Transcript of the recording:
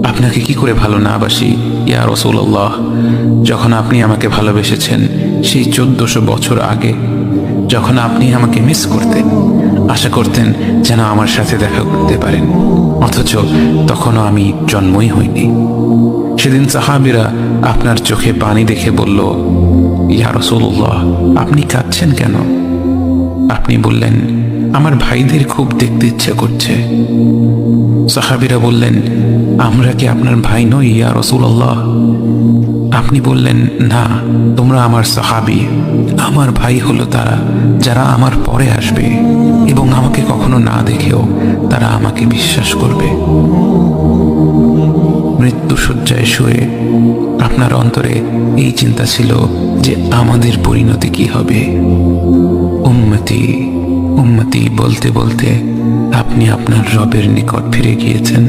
আপনাকে কি করে ভালো না বাসি ইয়া রাসূলুল্লাহ। যখন আপনি আমাকে ভালোবেসেছেন সেই 1400 বছর আগে, যখন আপনি আমাকে মিস করতেন, আশা করতেন যেন আমার সাথে দেখা করতে পারেন, অথচ তখনও আমি জন্মই হইনি। সেদিন সাহাবীরা আপনার চোখে পানি দেখে বলল, ইয়া রাসূলুল্লাহ, আপনি কাঁদছেন কেন? আপনি বললেন, আমার ভাইদের খুব দেখতে ইচ্ছা করছে। সাহাবীরা বললেন, আমরা কি আপনার ভাই নই ইয়া রাসূলুল্লাহ? আপনি বললেন, না, তোমরা আমার সাহাবী। আমার ভাই হলো তারা যারা আমার পরে আসবে এবং আমাকে কখনো না দেখেও তারা আমাকে বিশ্বাস করবে। মৃত্যুশয্যায় শুয়ে আপনার অন্তরে এই চিন্তা ছিল যে আমাদের পরিণতি কি হবে। উম্মতি উম্মতি বলতে বলতে আপনি আপনার রবের নিকট ফিরে গিয়েছেন।